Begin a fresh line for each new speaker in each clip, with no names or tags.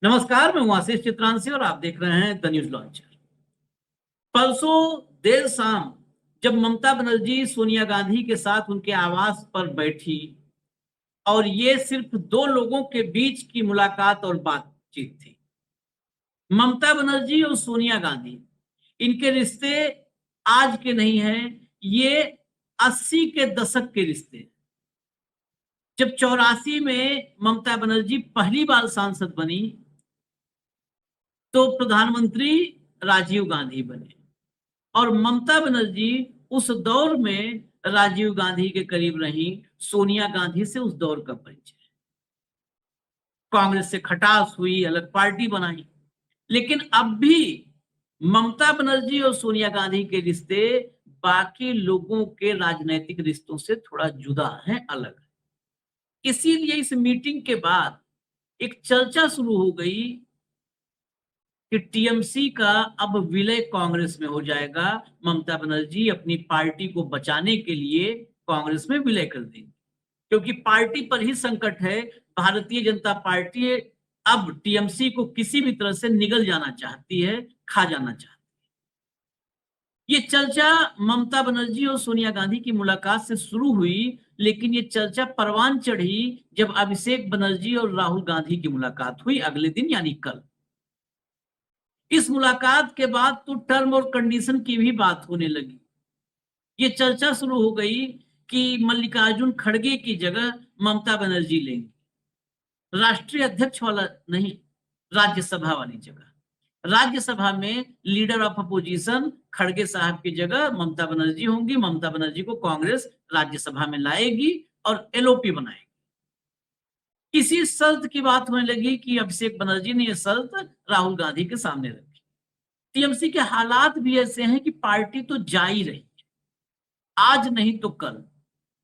नमस्कार, मैं हूं आशीष चित्रांशी और आप देख रहे हैं द न्यूज लॉन्चर। परसों देर शाम जब ममता बनर्जी सोनिया गांधी के साथ उनके आवास पर बैठी और ये सिर्फ दो लोगों के बीच की मुलाकात और बातचीत थी। ममता बनर्जी और सोनिया गांधी, इनके रिश्ते आज के नहीं हैं, ये 80 के दशक के रिश्ते। जब 84 में ममता बनर्जी पहली बार सांसद बनी तो प्रधानमंत्री राजीव गांधी बने और ममता बनर्जी उस दौर में राजीव गांधी के करीब रही। सोनिया गांधी से उस दौर का परिचय, कांग्रेस से खटास हुई, अलग पार्टी बनाई, लेकिन अब भी ममता बनर्जी और सोनिया गांधी के रिश्ते बाकी लोगों के राजनीतिक रिश्तों से थोड़ा जुदा है, अलग है। इसीलिए इस मीटिंग के बाद एक चर्चा शुरू हो गई कि टीएमसी का अब विलय कांग्रेस में हो जाएगा। ममता बनर्जी अपनी पार्टी को बचाने के लिए कांग्रेस में विलय कर देंगे, क्योंकि पार्टी पर ही संकट है। भारतीय जनता पार्टी अब टीएमसी को किसी भी तरह से निगल जाना चाहती है, खा जाना चाहती है। ये चर्चा ममता बनर्जी और सोनिया गांधी की मुलाकात से शुरू हुई, लेकिन ये चर्चा परवान चढ़ी जब अभिषेक बनर्जी और राहुल गांधी की मुलाकात हुई अगले दिन, यानी कल। इस मुलाकात के बाद तो टर्म और कंडीशन की भी बात होने लगी। ये चर्चा शुरू हो गई कि मल्लिकार्जुन खड़गे की जगह ममता बनर्जी लेंगी, राष्ट्रीय अध्यक्ष वाला नहीं, राज्यसभा वाली जगह। राज्यसभा में लीडर ऑफ अपोजिशन खड़गे साहब की जगह ममता बनर्जी होंगी। ममता बनर्जी को कांग्रेस राज्यसभा में लाएगी और एलओपी बनाएगी। इसी शर्त की बात होने लगी कि अभिषेक बनर्जी ने यह शर्त राहुल गांधी के सामने रखी। टीएमसी के हालात भी ऐसे हैं कि पार्टी तो जा ही रही है, आज नहीं तो कल।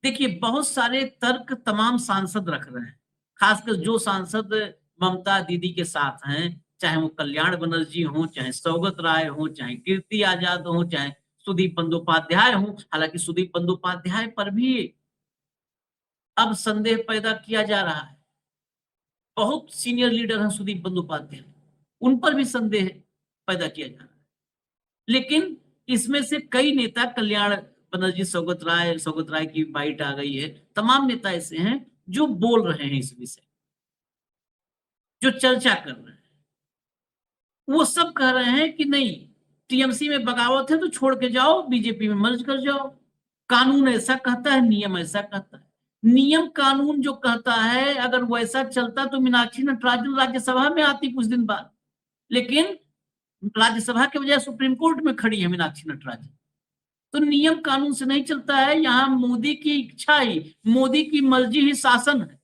देखिए, बहुत सारे तर्क तमाम सांसद रख रहे हैं, खासकर जो सांसद ममता दीदी के साथ हैं, चाहे वो कल्याण बनर्जी हो, चाहे सौगत राय हो, चाहे कीर्ति आजाद हो, चाहे सुदीप बंदोपाध्याय हो। हालांकि सुदीप बंदोपाध्याय पर भी अब संदेह पैदा किया जा रहा है। बहुत सीनियर लीडर हैं सुदीप बंदोपाध्याय, उन पर भी संदेह पैदा किया जा रहा है। लेकिन इसमें से कई नेता, कल्याण बनर्जी, सौगत राय की बाइट आ गई है, तमाम नेता ऐसे हैं जो बोल रहे हैं इस विषय, जो चर्चा कर रहे हैं। वो सब कह रहे हैं कि नहीं, टीएमसी में बगावत है तो छोड़ के जाओ, बीजेपी में मर्ज कर जाओ। कानून ऐसा कहता है, नियम ऐसा कहता है। नियम कानून जो कहता है, अगर वैसा चलता तो मीनाक्षी नटराजन राज्यसभा में आती कुछ दिन बाद, लेकिन राज्यसभा के बजाय सुप्रीम कोर्ट में खड़ी है मीनाक्षी नटराजन। तो नियम कानून से नहीं चलता है, यहाँ मोदी की इच्छा ही, मोदी की मर्जी ही शासन है।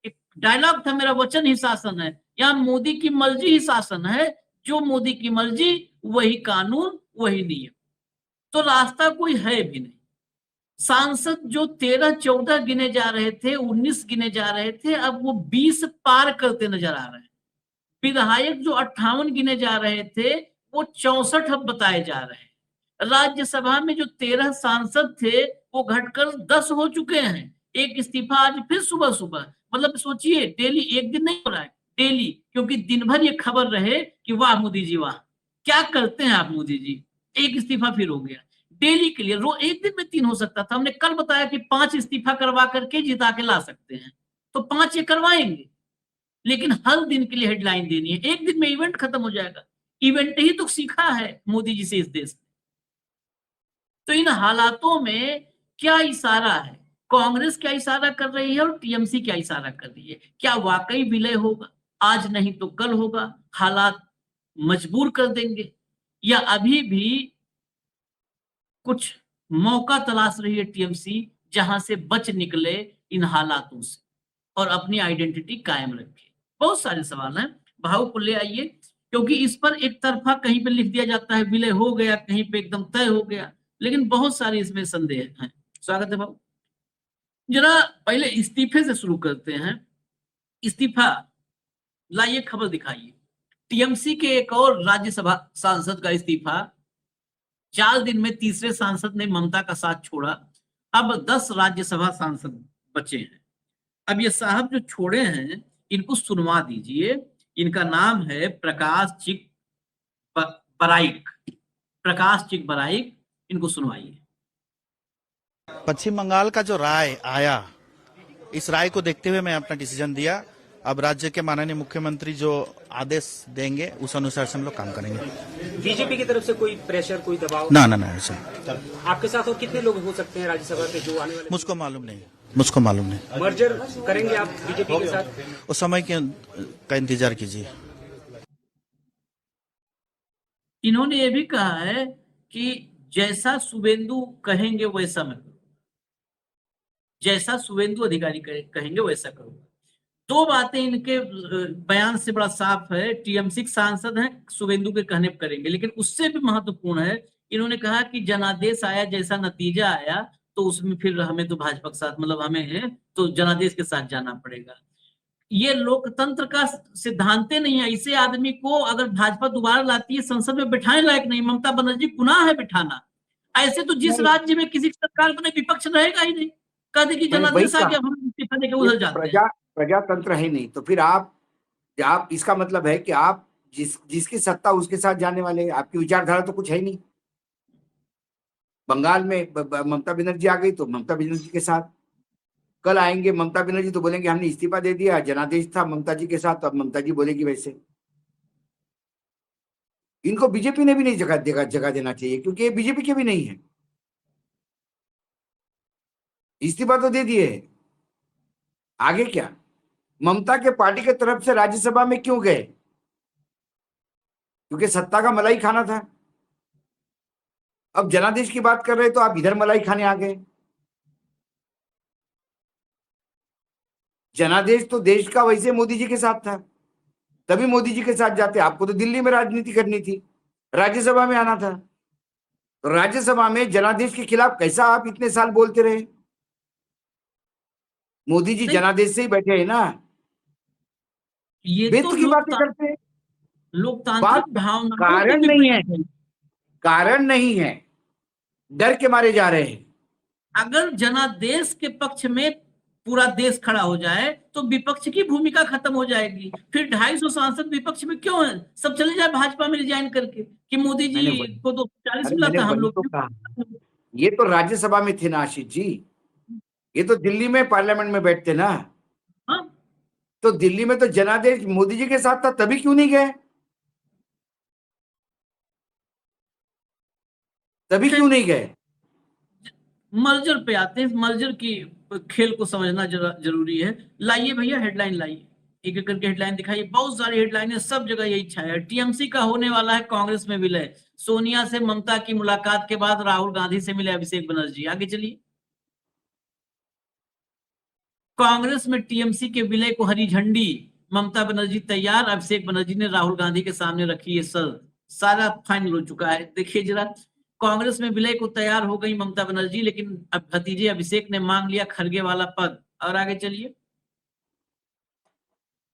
एक डायलॉग था मेरा, वचन ही शासन है। यहाँ मोदी की मर्जी ही शासन है, जो मोदी की मर्जी वही कानून, वही नियम। तो रास्ता कोई है भी नहीं। सांसद जो 13-14 गिने जा रहे थे, 19 गिने जा रहे थे, अब वो 20 पार करते नजर आ रहे हैं। विधायक जो 58 गिने जा रहे थे, वो 64 अब बताए जा रहे हैं। राज्यसभा में जो 13 सांसद थे, वो घटकर 10 हो चुके हैं। एक इस्तीफा आज फिर सुबह सुबह, मतलब सोचिए, डेली, एक दिन नहीं हो रहा है, डेली, क्योंकि दिन भर ये खबर रहे कि वाह मोदी जी वाह, क्या करते हैं आप मोदी जी। एक इस्तीफा फिर हो गया डेली के लिए। रोज एक दिन में 3 हो सकता था। हमने कल बताया कि 5 इस्तीफा करवा करके जिता के ला सकते हैं, तो 5 ये करवाएंगे, लेकिन हर दिन के लिए हेडलाइन देनी है। एक दिन में इवेंट खत्म हो जाएगा। इवेंट ही तो सीखा है मोदी जी से इस देश में। तो इन हालातों में क्या इशारा है, कांग्रेस क्या इशारा कर रही है और टीएमसी क्या इशारा कर रही है? क्या वाकई विलय होगा? आज नहीं तो कल होगा, हालात मजबूर कर देंगे, या अभी भी कुछ मौका तलाश रही है टीएमसी, जहां से बच निकले इन हालातों से और अपनी आइडेंटिटी कायम रखे? बहुत सारे सवाल हैं, भाव को ले आइए, क्योंकि इस पर एक तरफा कहीं पे लिख दिया जाता है विलय हो गया, कहीं पे एकदम तय हो गया, लेकिन बहुत सारे इसमें संदेह हैं। स्वागत है भाव। जरा पहले इस्तीफे से शुरू करते हैं। इस्तीफा लाइए, खबर दिखाइए। टीएमसी के एक और राज्यसभा सांसद का इस्तीफा। 4 दिन में तीसरे सांसद ने ममता का साथ छोड़ा। अब 10 राज्यसभा सांसद बचे हैं। अब ये साहब जो छोड़े हैं, इनको सुनवा दीजिए इनका नाम है प्रकाश चिक बराइक। प्रकाश चिक बराइक, इनको सुनवाइए।
पश्चिम बंगाल का जो राय आया, इस राय को देखते हुए मैं अपना डिसीजन दिया। अब राज्य के माननीय मुख्यमंत्री जो आदेश देंगे उस अनुसार से हम लोग काम करेंगे।
बीजेपी की तरफ से कोई प्रेशर, कोई दबाव?
ना ना ना, ऐसा
आपके साथ और कितने लोग हो सकते हैं राज्यसभा के जो आने वाले?
मुझको मालूम नहीं।
मर्जर करेंगे आप बीजेपी के साथ?
उस समय का इंतजार कीजिए।
इन्होंने ये भी कहा है कि जैसा शुभेंदु कहेंगे वैसा मैं करूँ, जैसा शुभेंदु अधिकारी कहेंगे वैसा करूंगा। दो बातें इनके बयान से बड़ा साफ है। टीएमसी सांसद हैं, शुभेंदु के कहने पर करेंगे, लेकिन उससे भी महत्वपूर्ण है, इन्होंने कहा कि जनादेश आया, जैसा नतीजा आया तो उसमें फिर हमें तो भाजपा के साथ, मतलब हमें है तो जनादेश के साथ जाना पड़ेगा। ये लोकतंत्र का सिद्धांत नहीं है। ऐसे आदमी को अगर भाजपा दोबारा लाती है संसद में बिठाने लायक नहीं। ममता बनर्जी गुनाह है बिठाना। ऐसे तो जिस राज्य में किसी सरकार बने विपक्ष रहेगा ही नहीं। कह दे कि जनादेश आ गया, हम इस्तीफा देके उधर जाते हैं।
प्रजातंत्र है नहीं तो फिर आप इसका मतलब है कि आप जिसकी सत्ता उसके साथ जाने वाले, आपकी विचारधारा तो कुछ है नहीं। बंगाल में ममता बनर्जी आ गई तो ममता बनर्जी के साथ, कल आएंगे ममता बनर्जी तो बोलेंगे हमने इस्तीफा दे दिया, जनादेश था ममता जी के साथ, तो अब ममता जी बोलेगी वैसे। इनको बीजेपी ने भी नहीं जगह देना चाहिए, क्योंकि ये बीजेपी के भी नहीं है। इस्तीफा तो दे दिए, आगे क्या? ममता के पार्टी के तरफ से राज्यसभा में क्यों गए? क्योंकि सत्ता का मलाई खाना था। अब जनादेश की बात कर रहे तो आप इधर मलाई खाने आ गए। जनादेश तो देश का वैसे मोदी जी के साथ था, तभी मोदी जी के साथ जाते। आपको तो दिल्ली में राजनीति करनी थी, राज्यसभा में आना था। तो राज्यसभा में जनादेश के खिलाफ कैसा आप इतने साल बोलते रहे? मोदी जी जनादेश से ही बैठे हैं ना,
ये
बेत
तो
की बातें करते हैं।
लोकतांत्रिक भावना
कारण नहीं है, डर के मारे जा रहे हैं।
अगर जनादेश के पक्ष में पूरा देश खड़ा हो जाए तो विपक्ष की भूमिका खत्म हो जाएगी। फिर 250 सांसद विपक्ष में क्यों हैं? सब चले जाए भाजपा में रिजाइन करके, कि मोदी जी को तो 40 मिला था, हम लोग
ये तो राज्यसभा में थे ना आशीष जी, ये तो दिल्ली में पार्लियामेंट में बैठते ना।
हाँ?
तो दिल्ली में तो जनादेश मोदी जी के साथ था, तभी क्यों नहीं गए? तभी क्यों नहीं गए?
मर्जर पे आते हैं। मर्जर की खेल को समझना जरूरी है। लाइए भैया हेडलाइन लाइए, एक एक करके हेडलाइन दिखाइए। बहुत सारी हेडलाइनें, सब जगह यही छाया है। टीएमसी का होने वाला है कांग्रेस में विलय। सोनिया से ममता की मुलाकात के बाद राहुल गांधी से मिले अभिषेक बनर्जी। आगे चलिए। कांग्रेस में टीएमसी के विलय को हरी झंडी, ममता बनर्जी तैयार। अभिषेक बनर्जी ने राहुल गांधी के सामने रखी ये शर्त। सारा फाइनल हो चुका है। देखिए जरा, कांग्रेस में विलय को तैयार हो गई ममता बनर्जी, लेकिन अब भतीजे अभिषेक ने मांग लिया खड़गे वाला पद। और आगे चलिए।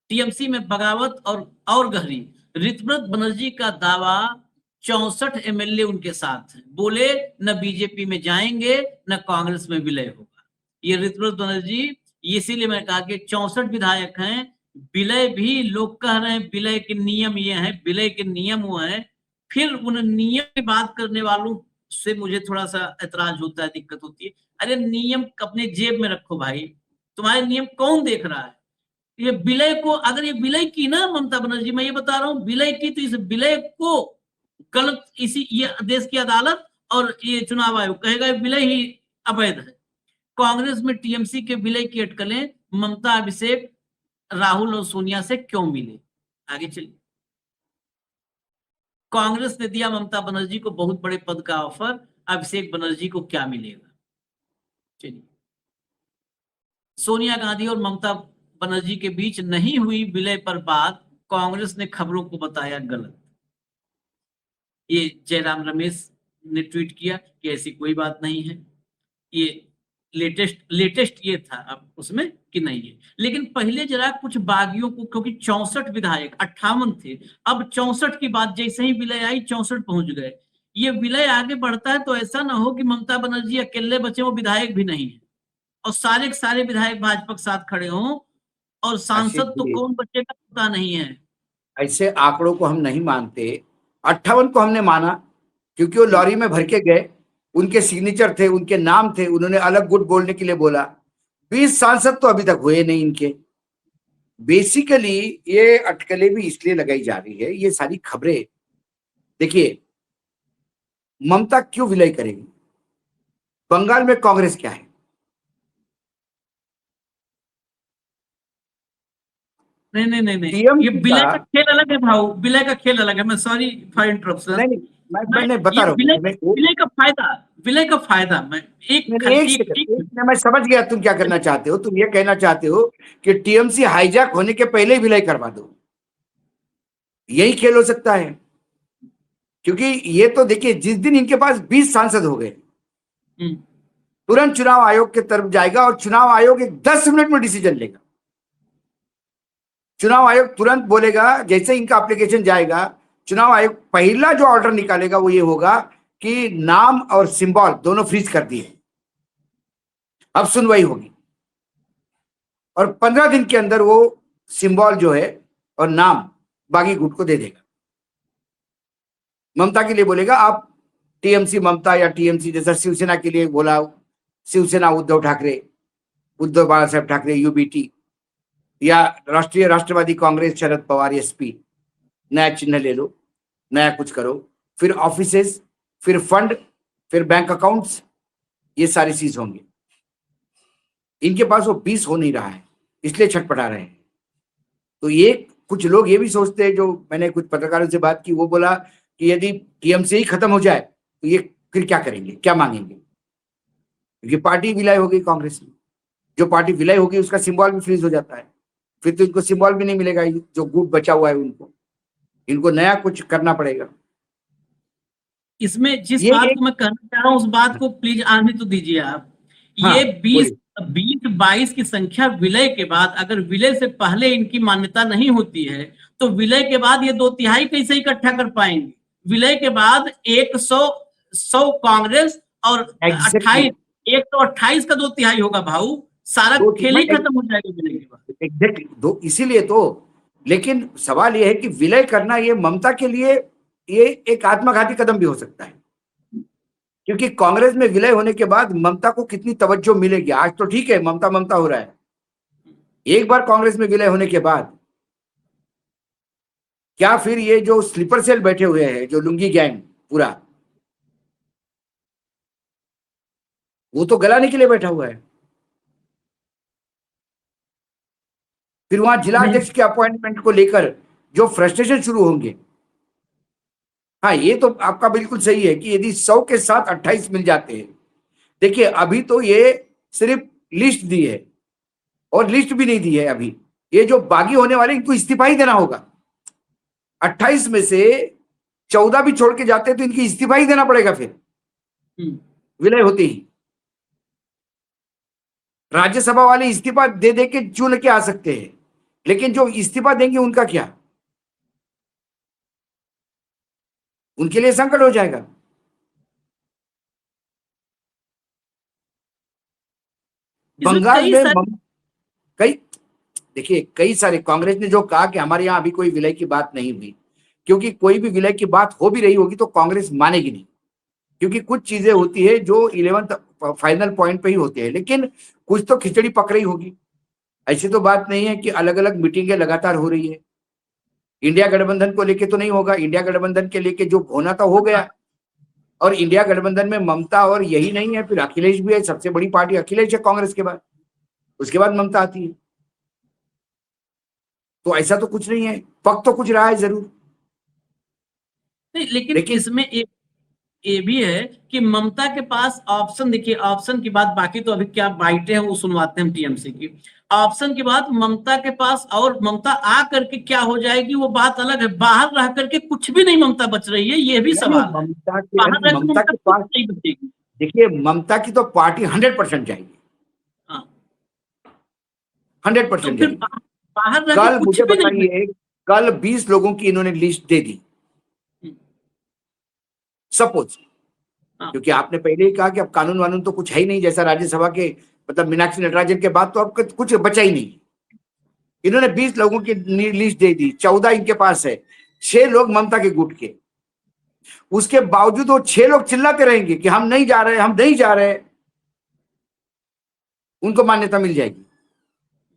टीएमसी में बगावत और गहरी। ऋतव्रत बनर्जी का दावा 64 एमएलए उनके साथ हैं। बोले न बीजेपी में जाएंगे न कांग्रेस में विलय होगा। ये ऋतव्रत बनर्जी, इसीलिए मैंने कहा कि 64 विधायक हैं। विलय भी लोग कह रहे हैं, विलय के नियम ये हैं, विलय के नियम वो हैं। फिर उन नियम की बात करने वालों से मुझे थोड़ा सा ऐतराज होता है, दिक्कत होती है। अरे नियम अपने जेब में रखो भाई, तुम्हारे नियम कौन देख रहा है? ये विलय को, अगर ये विलय की ना ममता बनर्जी, मैं ये बता रहा हूं, विलय की तो इस विलय को गलत, इसी ये देश की अदालत और ये चुनाव आयोग कहेगा विलय ही अवैध है। कांग्रेस में टीएमसी के विलय की अटकलें, ममता अभिषेक राहुल और सोनिया से क्यों मिले? आगे चलिए। कांग्रेस ने दिया ममता बनर्जी को बहुत बड़े पद का ऑफर, अभिषेक बनर्जी को क्या मिलेगा? चलिए। सोनिया गांधी और ममता बनर्जी के बीच नहीं हुई विलय पर बात, कांग्रेस ने खबरों को बताया गलत। ये जयराम रमेश ने ट्वीट किया कि ऐसी कोई बात नहीं है। ये लेटेस्ट ये था, अब उसमें कि नहीं है। लेकिन पहले जरा कुछ बागियों को, क्योंकि 64 विधायक 58 थे, अब 64 की बात जैसे ही विलय आई 64 पहुंच गए। ये विलय आगे बढ़ता है तो ऐसा ना हो कि ममता बनर्जी अकेले बचे, वो विधायक भी नहीं है और सारे विधायक भाजपा के साथ खड़े हों और सांसद तो कौन बचेगा पता नहीं है।
ऐसे आंकड़ों को हम नहीं मानते। 58 को हमने माना क्योंकि वो लॉरी में भर के गए, उनके सिग्नेचर थे, उनके नाम थे, उन्होंने अलग गुट बोलने के लिए बोला। 20 सांसद तो अभी तक हुए नहीं इनके। बेसिकली ये अटकलें भी इसलिए लगाई जा रही है, ये सारी खबरें। देखिए, ममता क्यों विलय करेगी? बंगाल में कांग्रेस क्या है?
नहीं नहीं नहीं नहीं,
टीएमसी
ये विलय
का
का खेल अलग है भाऊ, विलय का खेल अलग है। मैं सॉरी फॉर इंटरप्शन।
नहीं, मैं बता
ये
रहा
विलय
हूँ।
विलय का फायदा, विलय का फायदा मैं एक
नहीं, एक
एक
सेकंड,
एक
मैं समझ गया तुम क्या करना चाहते हो। तुम ये कहना चाहते हो कि टीएमसी हाईजैक होने के पहले ही विलय करवा दो, यही खेल हो सकता है। क्योंकि ये तो देखिए, जिस दिन इनके पास 20 सांसद हो गए,
हम्म,
तुरंत चुनाव आयोग के तरफ जाएगा और चुनाव आयोग एक 10 मिनट में डिसीजन लेगा। चुनाव आयोग तुरंत बोलेगा, जैसे इनका एप्लीकेशन जाएगा, चुनाव आयोग पहला जो ऑर्डर निकालेगा वो ये होगा कि नाम और सिंबल दोनों फ्रीज कर दिए, अब सुनवाई होगी। और 15 दिन के अंदर वो सिंबल जो है और नाम बागी गुट को दे देगा। ममता के लिए बोलेगा आप टीएमसी ममता, या टीएमसी जैसा शिवसेना के लिए बोला शिवसेना उद्धव ठाकरे, उद्धव बाला साहेब ठाकरे यूबीटी, या राष्ट्रीय राष्ट्रवादी कांग्रेस शरद पवार एसपी, नया चिन्ह ले लो, नया कुछ करो। फिर ऑफिसेस, फिर फंड, फिर बैंक अकाउंट्स, ये सारी चीज होंगे। इनके पास वो 20 हो नहीं रहा है, इसलिए छटपटा रहे हैं। तो ये कुछ लोग ये भी सोचते हैं, जो मैंने कुछ पत्रकारों से बात की, वो बोला कि यदि टीएमसी ही खत्म हो जाए तो ये फिर क्या करेंगे, क्या मांगेंगे? क्योंकि पार्टी विलय हो गई कांग्रेस में। जो पार्टी विलय होगी उसका सिंबल भी फ्रीज हो जाता है, फिर तो इनको सिंबल भी नहीं मिलेगा। जो गुट बचा हुआ है उनको, इनको नया कुछ करना पड़ेगा।
इसमें जिस
ये
बात
एक,
को मैं कहना चाह रहा हूँ उस बात को प्लीज आने तो दीजिए आप।
हाँ
ये 20
बोलिए।
22 की संख्या विलय के बाद, अगर विलय से पहले इनकी मान्यता नहीं होती है तो विलय के बाद ये 2/3 कैसे इकट्ठा कर पाएंगे? विलय के बाद 100 कांग्रेस और
एग्जैक्टली
28, 128 का 2/3 होगा भाऊ। सारा
दो,
खेल ही खत्म हो जाएगा विलय के बाद।
एग्जैक्टली दो, इसीलिए तो। लेकिन सवाल यह है कि विलय करना ये ममता के लिए ये एक आत्मघाती कदम भी हो सकता है, क्योंकि कांग्रेस में विलय होने के बाद ममता को कितनी तवज्जो मिलेगी। आज तो ठीक है, ममता ममता हो रहा है, एक बार कांग्रेस में विलय होने के बाद क्या फिर ये जो स्लीपर सेल बैठे हुए हैं, जो लुंगी गैंग पूरा, वो तो गलाने के लिए बैठा हुआ है। फिर वहां जिला
नहीं,
अध्यक्ष के अपॉइंटमेंट को लेकर जो फ्रस्ट्रेशन शुरू होंगे। हाँ, ये तो आपका बिल्कुल सही है कि यदि 100 के साथ 28 मिल जाते हैं। देखिए, अभी तो ये सिर्फ लिस्ट दी है, और लिस्ट भी नहीं दी है अभी। ये जो बागी होने वाले, इनको इस्तीफा ही देना होगा। 28 में से 14 भी छोड़ के जाते हैं तो इनकी इस्तीफा ही देना पड़ेगा फिर विलय होते ही। राज्यसभा वाले इस्तीफा दे दे के चुन के आ सकते हैं, लेकिन जो इस्तीफा देंगे उनका क्या? उनके लिए संकट हो जाएगा।
इसमें
बंगाल
कई
में
सारे
कई देखिए, कई सारे कांग्रेस ने जो कहा कि हमारे यहां अभी कोई विलय की बात नहीं हुई, क्योंकि कोई भी विलय की बात हो भी रही होगी तो कांग्रेस मानेगी नहीं, क्योंकि कुछ चीजें होती है जो 11th फाइनल पॉइंट पे ही होते हैं। लेकिन कुछ तो खिचड़ी पक रही होगी। ऐसी तो बात नहीं है कि अलग अलग मीटिंगें लगातार हो रही है। इंडिया गठबंधन को लेके तो नहीं होगा, इंडिया गठबंधन के लेके जो होना था हो गया। और इंडिया गठबंधन में ममता और यही नहीं है, फिर अखिलेश भी है। सबसे बड़ी पार्टी अखिलेश है कांग्रेस के बाद, उसके बाद ममता आती है। तो ऐसा तो कुछ नहीं है, पक तो कुछ रहा है जरूर।
नहीं, लेकिन
लेकिन
इसमें एक ये भी है कि ममता के पास ऑप्शन, देखिए ऑप्शन की बात, बाकी तो अभी क्या बाइटें हैं वो सुनवाते हैं हम टीएमसी की। ऑप्शन की बात ममता के पास, और ममता आ करके क्या हो जाएगी वो बात अलग है। बाहर रह करके कुछ भी नहीं ममता बच रही है, ये भी
नहीं,
सवाल है। बाहर रह के
ममता
ममता
के
कुछ
पास,
नहीं बचेगी।
देखिए ममता की तो पार्टी 100% जाएगी,
हाँ,
100%
तो फिर
जाएगी।
बाहर रह के
कल
कुछ
मुझे
भी नहीं
बताइए, कल 20 लोगों की इन्होंने लिस्ट दे दी, सपोज,
हाँ।
क्योंकि आपने पहले ही कहा कि अब कानून वानून तो कुछ है ही नहीं, जैसा राज्यसभा के मतलब मीनाक्षी नटराजन के बाद तो अब कुछ बचा ही नहीं। इन्होंने 20 लोगों की लिस्ट दे दी, 14 इनके पास है, 6 लोग ममता के गुट के। उसके बावजूद वो 6 लोग चिल्लाते रहेंगे कि हम नहीं जा रहे, हम नहीं जा रहे। उनको मान्यता मिल जाएगी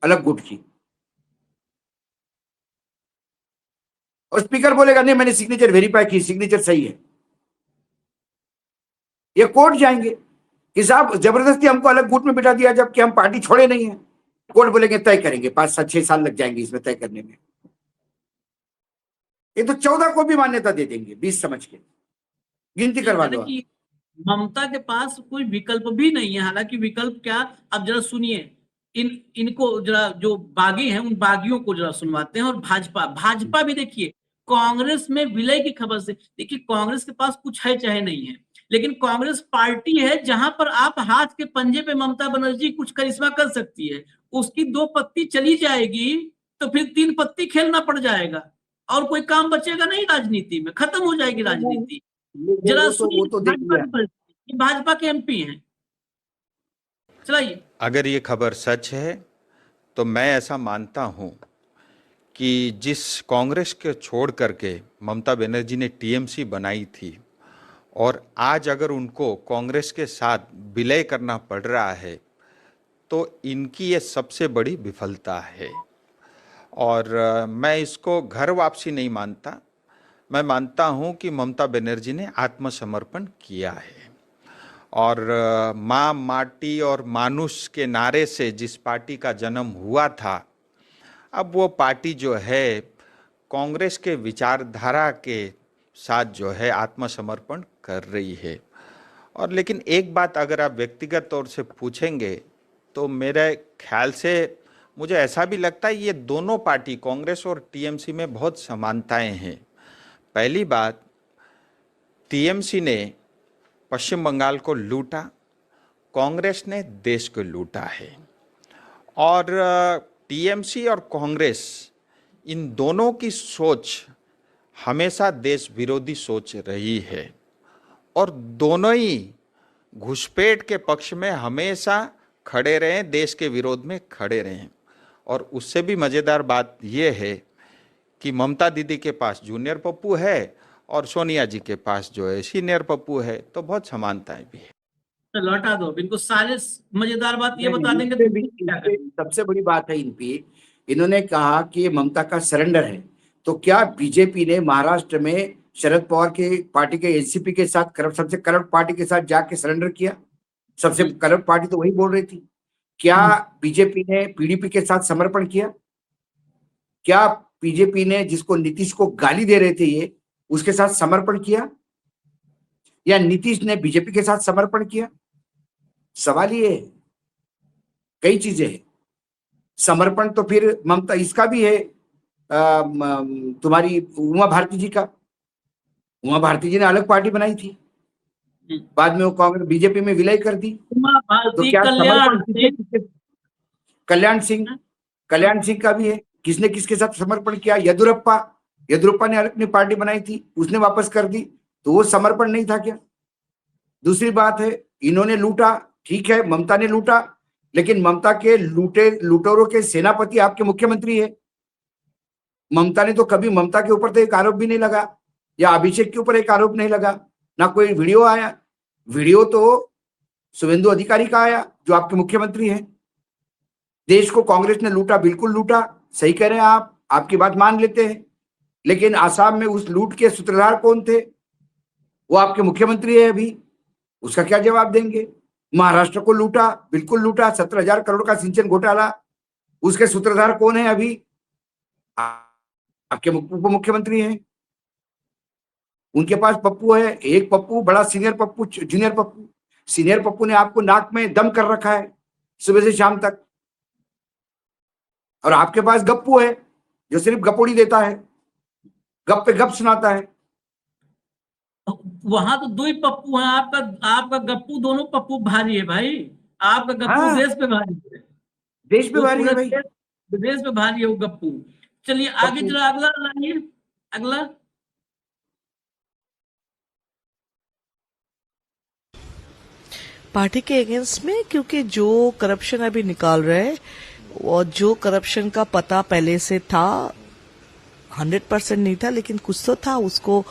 अलग गुट की। और स्पीकर बोलेगा नहीं, मैंने सिग्नेचर वेरीफाई की, सिग्नेचर सही है। ये कोर्ट जाएंगे कि साहब जबरदस्ती हमको अलग गुट में बिठा दिया, जबकि हम पार्टी छोड़े नहीं है। कोर्ट बोलेंगे तय करेंगे, 5-6 साल लग जाएंगे इसमें तय करने में। ये तो 14 को भी मान्यता दे देंगे 20 समझ के, गिनती करवा दो।
कि ममता के पास कोई विकल्प भी नहीं है। हालांकि विकल्प क्या, अब जरा सुनिए, इनको जरा जो बागी हैं उन बागियों को जरा सुनवाते हैं। और भाजपा भी देखिए, कांग्रेस में विलय की खबर से, देखिए कांग्रेस के पास कुछ है चाहे नहीं है, लेकिन कांग्रेस पार्टी है जहां पर आप हाथ के पंजे पे ममता बनर्जी कुछ करिश्मा कर सकती है। उसकी 2 पत्ती चली जाएगी तो फिर 3 पत्ती खेलना पड़ जाएगा और कोई काम बचेगा नहीं, राजनीति में खत्म हो जाएगी राजनीति। जरा सुनिए, भाजपा के एमपी हैं, चलाइए।
अगर ये खबर सच है तो मैं ऐसा मानता हूं कि जिस कांग्रेस के छोड़ करके ममता बनर्जी ने टीएमसी बनाई थी, और आज अगर उनको कांग्रेस के साथ विलय करना पड़ रहा है, तो इनकी ये सबसे बड़ी विफलता है। और मैं इसको घर वापसी नहीं मानता, मैं मानता हूं कि ममता बनर्जी ने आत्मसमर्पण किया है। और माँ, माटी और मानुष के नारे से जिस पार्टी का जन्म हुआ था, अब वो पार्टी जो है कांग्रेस के विचारधारा के साथ जो है आत्मसमर्पण कर रही है। और लेकिन एक बात अगर आप व्यक्तिगत तौर से पूछेंगे तो मेरे ख्याल से मुझे ऐसा भी लगता है ये दोनों पार्टी कांग्रेस और टीएमसी में बहुत समानताएं हैं। पहली बात, टीएमसी ने पश्चिम बंगाल को लूटा, कांग्रेस ने देश को लूटा है। और टीएमसी और कांग्रेस इन दोनों की सोच हमेशा देश विरोधी सोच रही है, और दोनों ही घुसपैठ के पक्ष में हमेशा खड़े रहे, देश के विरोध में खड़े रहे। और उससे भी मज़ेदार बात यह है कि ममता दीदी के पास जूनियर पप्पू है और सोनिया जी के पास जो है सीनियर पप्पू है, तो बहुत समानताएं भी है।
तो लौटा दो इनको, सारे मजेदार बात ये बता देंगे तो
सबसे बड़ी बात है इन पे, इन्होंने कहा कि ये ममता का सरेंडर है। तो क्या बीजेपी ने महाराष्ट्र में शरद पवार के पार्टी के एनसीपी के साथ करप्ट, सबसे करप्ट पार्टी के साथ जाके सरेंडर किया? सबसे करप्ट पार्टी तो वही बोल रही थी। क्या बीजेपी ने पीडीपी के साथ समर्पण किया? क्या बीजेपी ने जिसको नीतीश को गाली दे रहे थे ये, उसके साथ समर्पण किया, या नीतीश ने बीजेपी के साथ समर्पण किया? सवाल ये है। कई चीजें हैं। समर्पण तो फिर ममता इसका भी है, तुम्हारी उमा भारती जी का। उमा भारती जी ने अलग पार्टी बनाई थी, बाद में वो कांग्रेस बीजेपी में विलय कर दी। तो क्या कल्याण सिंह का भी है, किसने किसके साथ समर्पण किया? येदुरप्पा ने अपनी पार्टी बनाई थी, उसने वापस कर दी, तो वो समर्पण नहीं था क्या? दूसरी बात है, इन्होंने लूटा, ठीक है, ममता ने लूटा, लेकिन ममता के लूटोरों के सेनापति आपके मुख्यमंत्री है। ममता ने तो कभी, ममता के ऊपर तो एक आरोप भी नहीं लगा, या अभिषेक के ऊपर एक आरोप नहीं लगा, ना कोई वीडियो आया। वीडियो तो शुभेंदु अधिकारी का आया जो आपके मुख्यमंत्री हैं। देश को कांग्रेस ने लूटा, बिल्कुल लूटा, सही कह रहे हैं आप, आपकी बात मान लेते हैं। लेकिन आसाम में उस लूट के सूत्रधार कौन थे? वो आपके मुख्यमंत्री है अभी, उसका क्या जवाब देंगे? महाराष्ट्र को लूटा, बिल्कुल लूटा, 17,000 करोड़ का सिंचन घोटाला, उसके सूत्रधार कौन है अभी? आपके उप मुख्यमंत्री हैं। उनके पास पप्पू है, एक पप्पू, बड़ा senior Pappu, junior Pappu. Senior Pappu ने आपको नाक में दम कर रखा है सुबह से शाम तक, और आपके पास गप्पू है जो सिर्फ गपोड़ी देता है, गप पे गप सुनाता है।
वहां तो 2 ही पप्पू हैं, आपका गप्पू, दोनों पप्पू भारी है भाई। आपका गप्पू
हाँ,
देश पे भारी है,
देश पे भारी है भाई,
देश पे भारी है वो गप्पू। चलिए आगे जरा अगला लाइए, अगला।
पार्टी के अगेंस्ट में, क्योंकि जो करप्शन अभी निकाल रहे हैं और जो करप्शन का पता पहले से था 100% नहीं था, लेकिन कुछ तो था, उसको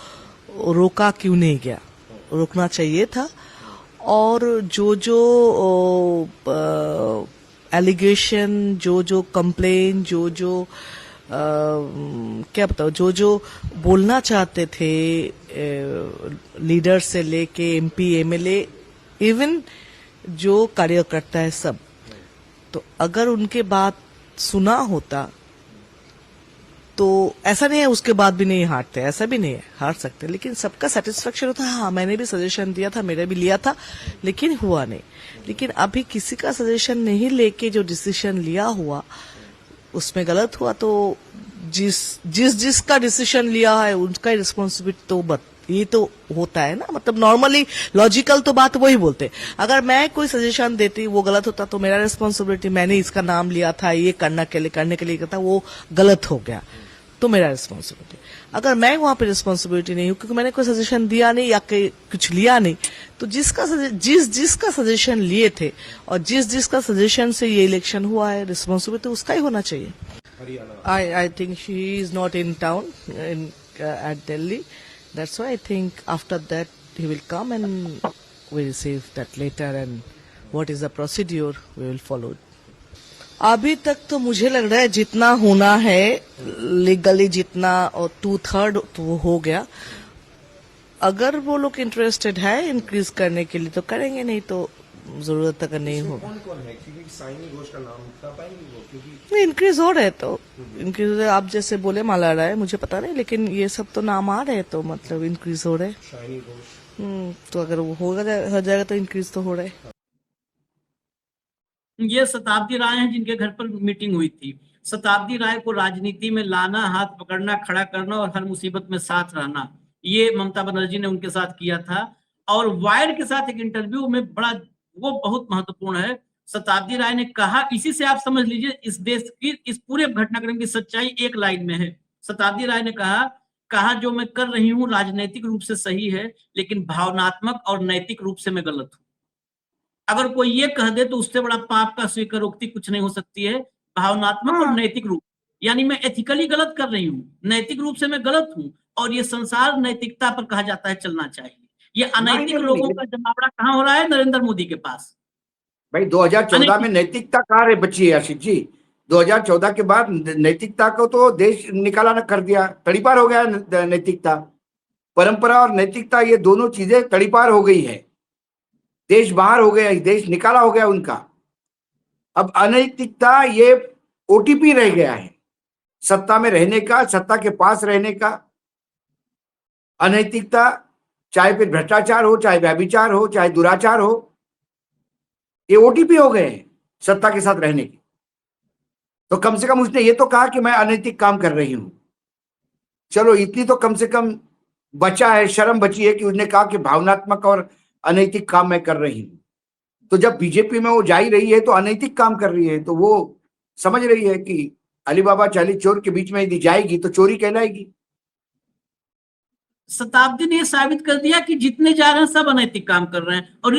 रोका क्यों नहीं गया? रोकना चाहिए था। और जो जो एलिगेशन, जो कंप्लेन, जो क्या बताओ, जो बोलना चाहते थे लीडर से लेके एमपी, एमएलए, इवन जो कार्यकर्ता है सब, तो अगर उनके बात सुना होता तो ऐसा नहीं है उसके बाद भी नहीं हारते, ऐसा भी नहीं है, हार सकते, लेकिन सबका सेटिस्फेक्शन होता है। हाँ, मैंने भी सजेशन दिया था, मेरा भी लिया था, लेकिन हुआ नहीं। लेकिन अभी किसी का सजेशन नहीं लेके जो डिसीजन लिया हुआ उसमें गलत हुआ, तो जिसका डिसीजन लिया है उनका रिस्पॉन्सिबिलिटी तो ये तो होता है ना। मतलब नॉर्मली लॉजिकल तो बात वही बोलते। अगर मैं कोई सजेशन देती वो गलत होता तो मेरा रिस्पॉन्सिबिलिटी, मैंने इसका नाम लिया था, ये करने के लिए करता, वो गलत हो गया तो मेरा रिस्पॉन्सिबिलिटी। अगर मैं वहां पे रिस्पॉन्सिबिलिटी नहीं हूं क्योंकि मैंने कोई सजेशन दिया नहीं या कुछ लिया नहीं, तो जिसका सजेशन लिए थे और जिसका सजेशन से ये इलेक्शन हुआ है, रिस्पॉन्सिबिलिटी उसका ही होना चाहिए। I think she is not in town at Delhi. That's why I think after that he will come and we receive that letter and what is the procedure we will follow. अभी तक तो मुझे लग रहा है जितना होना है लीगली, जितना और 2/3 तो वो हो गया। अगर वो लोग इंटरेस्टेड है इंक्रीज करने के लिए तो करेंगे, नहीं तो जरूरत अगर नहीं होगा। इंक्रीज हो रहे तो इंक्रीज, आप जैसे बोले माला राय, मुझे पता नहीं, लेकिन ये सब तो नाम आ रहे तो मतलब इंक्रीज हो रहे। तो अगर वो हो जाएगा तो इंक्रीज तो हो रहे।
ये शताब्दी राय हैं जिनके घर पर मीटिंग हुई थी। शताब्दी राय को राजनीति में लाना, हाथ पकड़ना, खड़ा करना और हर मुसीबत में साथ रहना, ये ममता बनर्जी ने उनके साथ किया था। और वायर के साथ एक इंटरव्यू में वो बहुत महत्वपूर्ण है। शताब्दी राय ने कहा, इसी से आप समझ लीजिए इस देश की, इस पूरे घटनाक्रम की सच्चाई एक लाइन में है। शताब्दी राय ने कहा जो मैं कर रही हूं राजनीतिक रूप से सही है, लेकिन भावनात्मक और नैतिक रूप से मैं गलत हूं। अगर कोई ये कह दे तो उससे बड़ा पाप का स्वीकारोक्ति कुछ नहीं हो सकती है। भावनात्मक और नैतिक रूप, यानी मैं एथिकली गलत कर रही हूँ, नैतिक रूप से मैं गलत हूँ, और ये संसार नैतिकता पर कहा जाता है चलना चाहिए। ये अनैतिक लोगों का जमावड़ा कहाँ हो रहा है? नरेंद्र मोदी के पास।
भाई 2014 में नैतिकता कहाँ रहे बची है आशीष जी? 2014 के बाद नैतिकता को तो देश निकाला न कर दिया, तड़ीपार हो गया नैतिकता। परंपरा और नैतिकता ये दोनों चीजें तड़ीपार हो गई है, देश बाहर हो गया, देश निकाला हो गया उनका। अब अनैतिकता ये ओटीपी रह गया है, सत्ता में रहने का, सत्ता के पास रहने का। अनैतिकता चाहे फिर भ्रष्टाचार हो, चाहे व्यभिचार हो, चाहे दुराचार हो, ये ओटीपी हो गए हैं सत्ता के साथ रहने के। तो कम से कम उसने ये तो कहा कि मैं अनैतिक काम कर रही हूं। चलो इतनी तो कम से कम बचा है, शर्म बची है कि उसने कहा कि भावनात्मक और अनैतिक काम मैं कर रही हूं। तो जब बीजेपी में वो जा ही रही है तो अनैतिक काम कर रही है, तो वो समझ रही है कि अलीबाबा 40 चोर के बीच में यदि जाएगी तो चोरी कहलाएगी।
शताब्दी ने साबित कर दिया कि जितने जा रहे हैं सब अनैतिक काम कर रहे हैं। और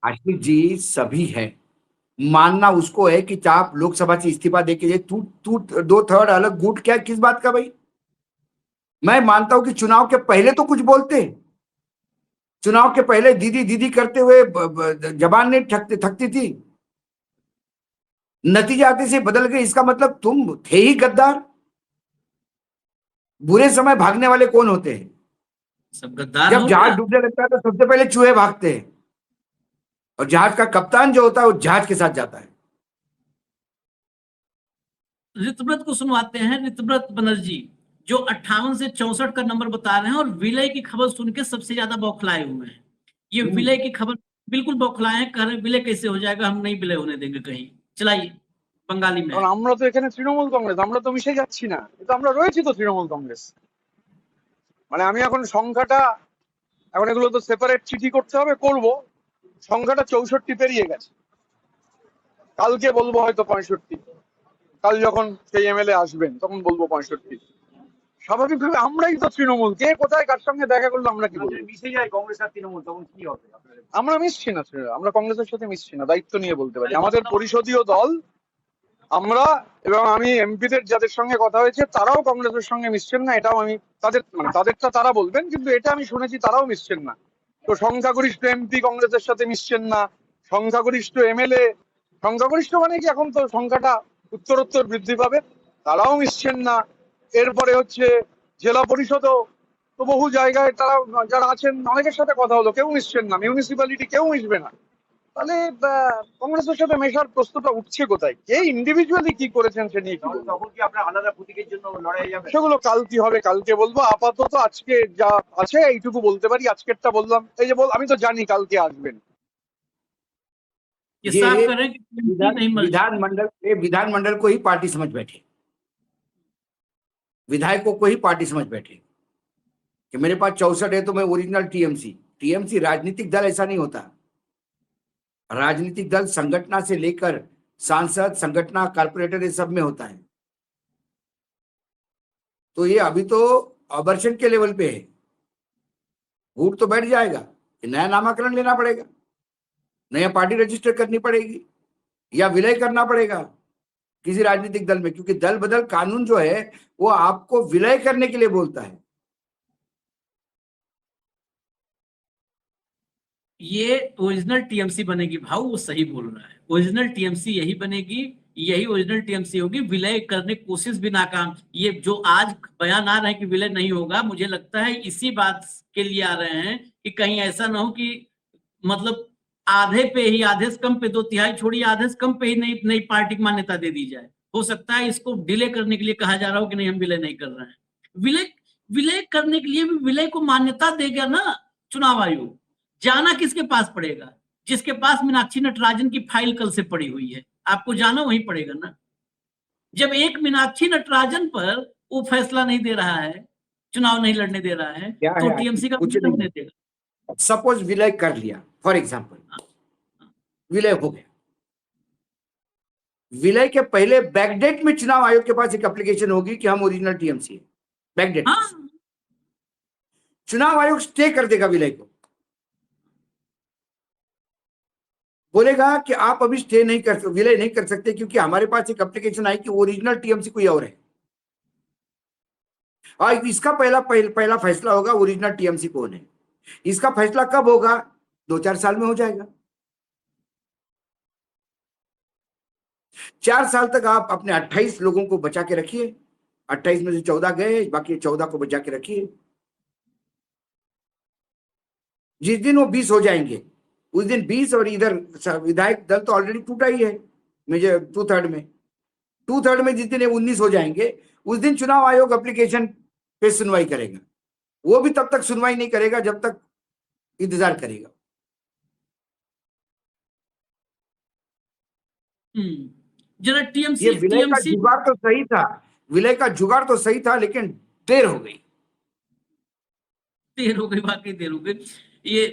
आशीष जी सभी है, मानना उसको है कि आप लोकसभा से इस्तीफा देके तू 2/3 अलग गुट, क्या किस बात का भाई? मैं मानता हूं कि चुनाव के पहले तो कुछ बोलते, चुनाव के पहले दीदी दीदी करते हुए जबान नहीं थकती थी, नतीजा आते से बदल गए। इसका मतलब तुम थे ही गद्दार। बुरे समय भागने वाले कौन होते हैं?
सब गद्दार।
जब जहाज डूबने लगता है तो सबसे पहले चूहे भागते हैं, और जहाज का कप्तान जो होता है वो जहाज के साथ जाता है।
ऋतव्रत को सुनवाते हैं। ऋतव्रत बनर्जी जो 58 से 64 का नंबर बता रहे हैं और विलय की खबर सुन के सबसे ज्यादा बौखलाए हुए हैं। ये विलय की खबर बिल्कुल बौखलाए हैं, कह रहे हैं विलय कैसे हो जाएगा, हम नहीं विलय होने देंगे कहीं। चलाइए बंगाली में।
আমরা তো এখানে তৃণমূল কংগ্রেস, আমরা তো মিশে যাচ্ছি না, কিন্তু আমরা রয়েছি তো তৃণমূল কংগ্রেস। মানে আমি এখন সংখ্যাটা, এখন এগুলো তো সেপারেট চিঠি করতে হবে, করব। সংখ্যাটা 64 পেরিয়ে গেছে, কালকে বলবো হয়তো 65, কাল যখন সেই এমএলএ আসবেন তখন বলবো 65। স্বাভাবিকভাবে আমরাই তো তৃণমূল, কে কোথায় কার সঙ্গে দেখা করলো আমরা কি বলবো?
মিশে যায় কংগ্রেস আর তৃণমূল, তখন কি হবে?
আমরা মিশছি না, আমরা কংগ্রেসের সাথে মিশছি না, দায়িত্ব নিয়ে বলতে পারি। আমাদের পরিষদীয় দল আমরা এবং আমি এমপিদের যাদের সঙ্গে কথা হয়েছে তারাও কংগ্রেসের সঙ্গে মিশছেন না, এটাও আমি তাদেরটা তারা বলবেন, কিন্তু এটা আমি শুনেছি তারাও মিশছেন না। তো সংখ্যাগরিষ্ঠ এমপি কংগ্রেসের সাথে মিশছেন না, সংখ্যাগরিষ্ঠ এমএলএ, সংখ্যাগরিষ্ঠ মানে কি এখন তো সংখ্যাটা উত্তরোত্তর বৃদ্ধি পাবে, তারাও মিশছেন না। এরপরে হচ্ছে জেলা পরিষদও তো বহু জায়গায় তারা যারা আছেন অনেকের সাথে কথা হলো, কেউ মিশছেন না, মিউনিসিপ্যালিটি কেউ মিশবে না। তাহলে কংগ্রেসের সাথে মেশার প্রশ্নটা উঠছে কোথায়? কে ইন্ডিভিজুয়ালি কি করেছেন সে নিয়ে
তখন কি আপনার আলাদা প্রতীকের জন্য লড়াই যাবে?
সেগুলো কাল কি হবে কালকে বলবো। আপাতত আজকে যা আছে এইটুকু বলতে পারি, আজকেরটা বললাম। এই যে আমি তো জানি কালকে আসবেন।
ये साफ करें कि नहीं मिल
विधानमंडल को ही पार्टी समझ बैठे, विधायकों को ही पार्टी समझ बैठे कि मेरे पास 64 है तो मैं ओरिजिनल टीएमसी राजनीतिक दल ऐसा नहीं होता। राजनीतिक दल संगठना से लेकर सांसद, संगठना, कारपोरेटर, ये सब में होता है। तो ये अभी तो अबर्शन के लेवल पे है, वोट तो बैठ जाएगा, नया नामाकरण लेना पड़ेगा, नया पार्टी रजिस्टर करनी पड़ेगी या विलय करना पड़ेगा किसी राजनीतिक दल में, क्योंकि दल बदल कानून जो है वो आपको विलय करने के लिए बोलता है।
ये ओरिजिनल टीएमसी बनेगी भाऊ, वो सही बोल रहा है। ओरिजिनल टीएमसी यही बनेगी, यही ओरिजिनल टीएमसी होगी। विलय करने की कोशिश भी नाकाम। ये जो आज बयान आ रहे हैं कि विलय नहीं होगा, मुझे लगता है इसी बात के लिए आ रहे हैं कि कहीं ऐसा ना हो कि मतलब आधे पे ही, आधे से कम पे, 2/3 छोड़िए, आधे से कम पे ही नई पार्टी की मान्यता दे दी जाए। हो सकता है इसको डिले करने के लिए कहा जा रहा हो कि नहीं हम विलय नहीं कर रहे हैं। विलय करने के लिए भी विलय को मान्यता देगा ना चुनाव आयोग। जाना किसके पास पड़ेगा? जिसके पास मीनाक्षी नटराजन की फाइल कल से पड़ी हुई है, आपको जाना वहीं पड़ेगा ना। जब एक मीनाक्षी नटराजन पर वो फैसला नहीं दे रहा है, चुनाव नहीं लड़ने दे रहा है, तो टीएमसी का कुछ नहीं देगा।
सपोज विलय कर लिया, फॉर एग्जाम्पल विलय हो गया, विलय के पहले बैकडेट में चुनाव आयोग के पास एक एप्लीकेशन होगी कि हम ओरिजिनल टीएमसी है, बैकडेट।
हाँ।
चुनाव आयोग स्टे कर देगा विलय को, बोलेगा कि आप अभी स्टे नहीं कर सकते, विलय नहीं कर सकते, क्योंकि हमारे पास एक एप्लीकेशन आई कि ओरिजिनल टीएमसी कोई और है, और इसका पहला फैसला होगा ओरिजिनल टीएमसी कौन है। इसका फैसला कब होगा? 2-4 साल में हो जाएगा। 4 साल तक आप अपने 28 लोगों को बचा के रखिए, 28 में से 14 गए, बाकी 14 को बचा के रखिए। जिस दिन वो 20 हो जाएंगे उस दिन 20, और इधर विधायक दल तो ऑलरेडी टूटा ही है मेजर 2/3 में, 2/3 में जिस दिन 19 हो जाएंगे उस दिन चुनाव आयोग एप्लीकेशन पे सुनवाई करेगा। वो भी तब तक सुनवाई नहीं करेगा जब तक इंतजार करेगा।
जरा टीएमसी,
ये विलय का जुगाड़ तो सही था, विलय का जुगाड़ तो सही था, लेकिन देर हो गई,
वाकई देर हो गई। ये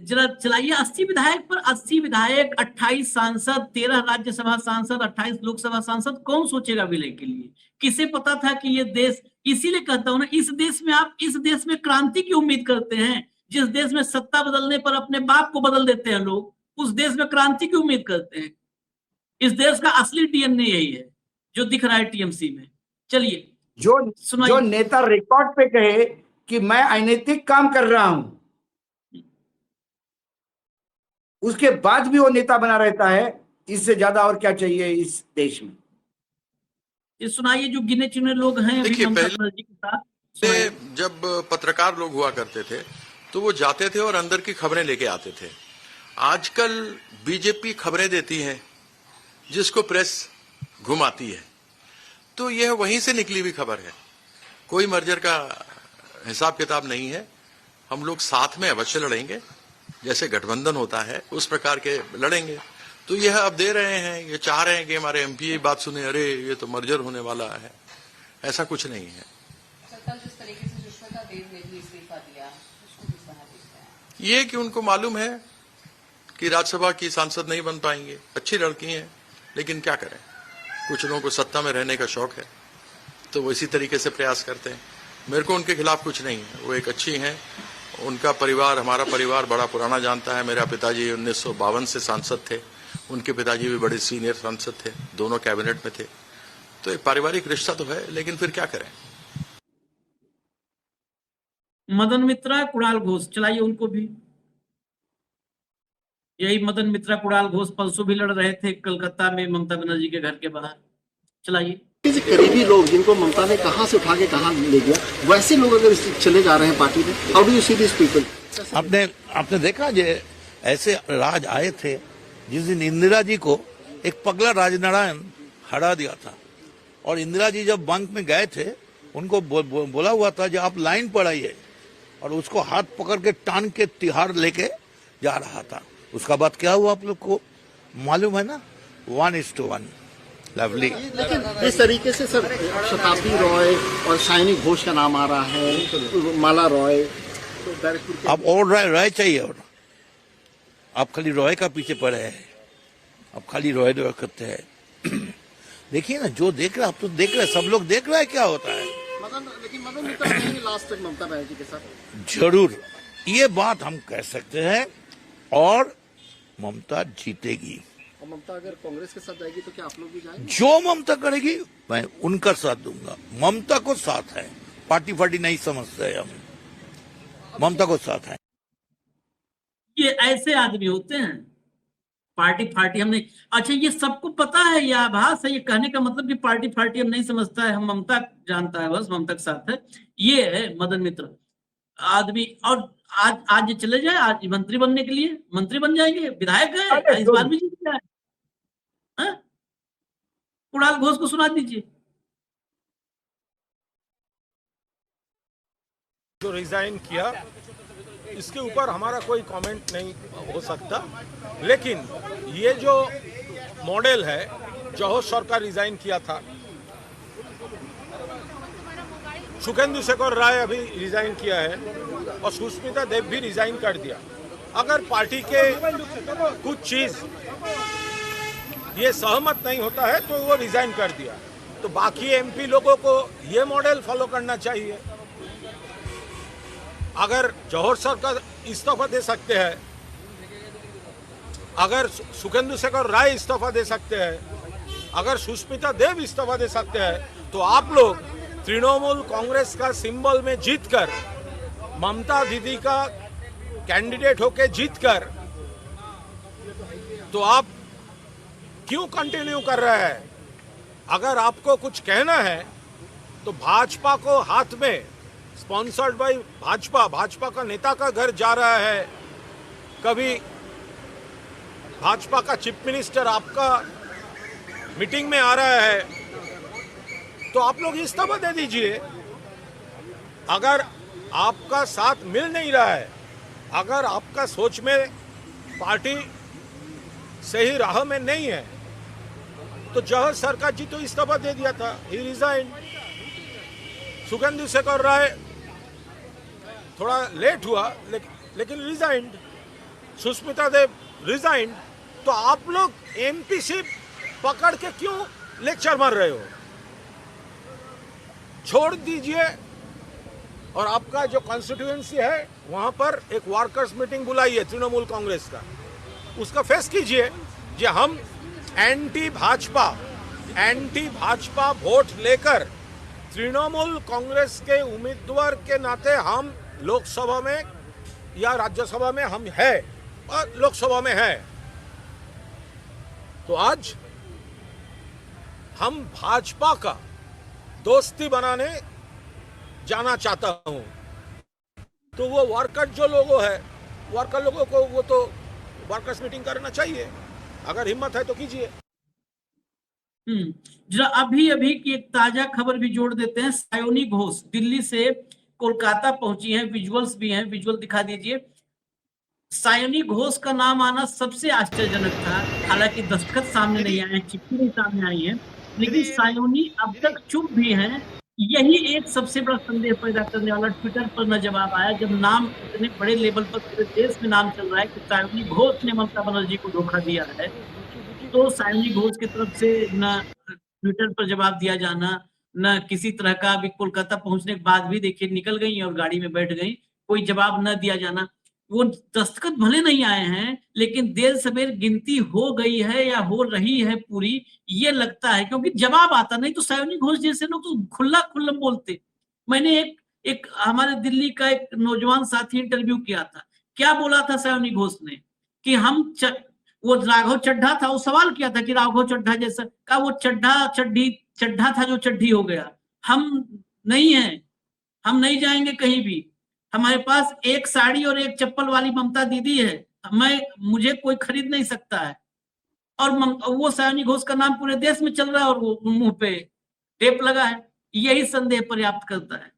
जरा चलाइए 80 विधायक पर 80 विधायक, 28 सांसद, 13 राज्यसभा सांसद, 28 लोकसभा सांसद, कौन सोचेगा विलय के लिए? किसे पता था कि ये देश, इसीलिए कहता हूं ना, इस देश में आप इस देश में क्रांति की उम्मीद करते हैं? जिस देश में सत्ता बदलने पर अपने बाप को बदल देते हैं लोग, उस देश में क्रांति की उम्मीद करते हैं। इस देश का असली डीएनए यही है जो दिख रहा है टीएमसी में। चलिए
जो नेता रिकॉर्ड पे कहे कि मैं अनैतिक काम कर रहा हूं, उसके बाद भी वो नेता बना रहता है, इससे ज्यादा और क्या चाहिए इस देश में?
ये सुनाइए जो गिने चुने लोग हैं अभी ममता बनर्जी के साथ।
जब पत्रकार लोग हुआ करते थे तो वो जाते थे और अंदर की खबरें लेके आते थे। आजकल बीजेपी खबरें देती है जिसको प्रेस घुमाती है, तो यह वहीं से निकली हुई खबर है। कोई मर्जर का हिसाब किताब नहीं है। हम लोग साथ में अवश्य लड़ेंगे, जैसे गठबंधन होता है उस प्रकार के लड़ेंगे। तो यह अब दे रहे हैं, ये चाह रहे हैं कि हमारे एमपी बात सुने, अरे ये तो मर्जर होने वाला है, ऐसा कुछ नहीं है।
जिस तरीके से सुष्मिता देव ने भी इस्तीफा दिया, उसको किस तरह देखते हैं?
ये कि उनको मालूम है कि राज्यसभा की सांसद नहीं बन पाएंगे, अच्छी लड़की हैं, लेकिन क्या करें, कुछ लोगों को सत्ता में रहने का शौक है तो वो इसी तरीके से प्रयास करते हैं। मेरे को उनके खिलाफ कुछ नहीं है, वो एक अच्छी हैं। उनका परिवार, हमारा परिवार बड़ा पुराना जानता है। मेरा पिताजी 1952 से सांसद थे, उनके पिताजी भी बड़े सीनियर सांसद थे, दोनों कैबिनेट में थे। तो एक पारिवारिक रिश्ता तो है, लेकिन फिर क्या करें।
मदन मित्रा, कुणाल घोष, चलाइए उनको भी। यही मदन मित्रा, कुणाल घोष परसों भी लड़ रहे थे कलकत्ता में ममता बनर्जी के घर के बाहर। चलाइए।
किसी करीबी लोग जिनको ममता ने कहां से उठा के कहां ले गया, वैसे लोग अगर चले जा रहे हैं पार्टी में, how do you see this people?
आपने देखा जे ऐसे राज आए थे जिस दिन इंदिरा जी को एक पगला राजनारायण हरा दिया था, और इंदिरा जी जब बैंक में गए थे उनको बोला हुआ था जो आप लाइन पर आइए, और उसको हाथ पकड़ के टान के तिहाड़ लेके जा रहा था। उसका बाद क्या हुआ आप लोग को मालूम है ना, 1:1। लवली।
लेकिन इस तरीके से सर शताब्दी रॉय और साइनी घोष का नाम आ रहा है, माला रॉय,
अब और रॉय चाहिए, और आप खाली रॉय का पीछे पड़े हैं, अब खाली रॉय करते हैं। देखिए ना, जो देख रहे आप तो देख रहे, सब लोग देख रहे हैं क्या होता है।
लेकिन मदन मित्रा रहेंगे लास्ट तक ममता बनर्जी के साथ?
जरूर, ये बात हम कह सकते हैं, और ममता जीतेगी।
और ममता अगर कांग्रेस के साथ जाएगी तो क्या आप लोग भी जाएंगे?
जो ममता करेगी मैं उनका साथ दूंगा। ममता को साथ है, पार्टी फार्टी नहीं समझते हम, ममता को साथ है।
ये ऐसे आदमी होते हैं, पार्टी फार्टी हम नहीं। अच्छा, ये सबको पता है, ये आभास है, ये कहने का मतलब कि पार्टी फार्टी हम नहीं समझता है, हम ममता जानता है, बस ममता के साथ है। ये है मदन मित्र आदमी। और आज चले जाए, आज मंत्री बनने के लिए मंत्री बन जाएंगे, विधायक है, इस बार भी जीत गया है। कुणाल घोष को सुना दीजिए।
जो रिजाइन किया, इसके ऊपर हमारा कोई कमेंट नहीं हो सकता, लेकिन ये जो मॉडल है, जौहर सरकार रिजाइन किया था, सुखेंदु शेखर राय अभी रिजाइन किया है, और सुष्मिता देव भी रिजाइन कर दिया। अगर पार्टी के कुछ चीज ये सहमत नहीं होता है तो वो रिजाइन कर दिया, तो बाकी एमपी लोगों को ये मॉडल फॉलो करना चाहिए। अगर जौहर सरकार इस्तीफा दे सकते हैं, अगर सुखेंदु शेखर राय इस्तीफा दे सकते हैं, अगर सुष्मिता देव इस्तीफा दे सकते हैं, तो आप लोग तृणमूल कांग्रेस का सिंबल में जीतकर, ममता दीदी का कैंडिडेट होके जीतकर, तो आप क्यों कंटिन्यू कर रहे हैं? अगर आपको कुछ कहना है तो भाजपा को हाथ में, स्पॉन्सर्ड बाय भाजपा का नेता का घर जा रहा है, कभी भाजपा का चीफ मिनिस्टर आपका मीटिंग में आ रहा है, तो आप लोग इस्तीफा दे दीजिए। अगर आपका साथ मिल नहीं रहा है, अगर आपका सोच में पार्टी सही राह में नहीं है, तो जौहर सरकार जी तो इस्तीफा दे दिया था, ही रिजाइन। सुखेंदु शेखर राय थोड़ा लेट हुआ, लेकिन रिजाइंड। सुष्मिता देव रिजाइंड। तो आप लोग एमपी से पकड़ के क्यों लेक्चर मार रहे हो? छोड़ दीजिए, और आपका जो कॉन्स्टिट्यूएंसी है वहां पर एक वर्कर्स मीटिंग बुलाइए तृणमूल कांग्रेस का, उसका फेस कीजिए कि हम एंटी भाजपा वोट लेकर तृणमूल कांग्रेस के उम्मीदवार के नाते हम लोकसभा में या राज्यसभा में हम है, और लोकसभा में है, तो आज हम भाजपा का दोस्ती बनाने जाना चाहता हूं। तो वो वर्कर जो लोगों है, वर्कर लोगों को वो तो वर्कर्स मीटिंग करना चाहिए, अगर हिम्मत है तो कीजिए।
जरा अभी की एक ताजा खबर भी जोड़ देते हैं। सायोनी घोष दिल्ली से कोलकाता पहुंची हैं, विजुअल्स भी हैं, विजुअल दिखा दीजिए। सायोनी घोष का नाम आना सबसे आश्चर्यजनक था, हालांकि दस्तखत सामने नहीं आए, चिट्ठी नहीं सामने आई है, लेकिन सायोनी अब तक चुप भी हैं। यही एक सबसे बड़ा संदेह पैदा करने वाला ट्विटर पर न जवाब आया, जब नाम इतने बड़े लेवल पर पूरे देश में नाम चल रहा है कि सायोनी घोष ने ममता बनर्जी को धोखा दिया है, तो सायोनी घोष की तरफ से न ट्विटर पर जवाब दिया जाना, न किसी तरह का। अभी कोलकाता पहुंचने के बाद भी देखिए निकल गई और गाड़ी में बैठ गई, कोई जवाब न दिया जाना। वो दस्तखत भले नहीं आए हैं, लेकिन देर सवेर गिनती हो गई है या हो रही है पूरी, ये लगता है, क्योंकि जवाब आता नहीं तो सयानी घोष जैसे लोग तो खुला खुल्लम बोलते। मैंने एक हमारे दिल्ली का एक नौजवान साथी इंटरव्यू किया था, क्या बोला था सयानी घोष ने कि वो राघव चड्ढा था, वो सवाल किया था कि राघव चड्ढा जैसा, का वो चड्ढा था जो चड्ढी हो गया, हम नहीं है, हम नहीं जाएंगे कहीं भी, हमारे पास एक साड़ी और एक चप्पल वाली ममता दीदी है, मुझे कोई खरीद नहीं सकता है। और वो सयानी घोष का नाम पूरे देश में चल रहा है और वो मुंह पे टेप लगा है, यही संदेह पर्याप्त करता है।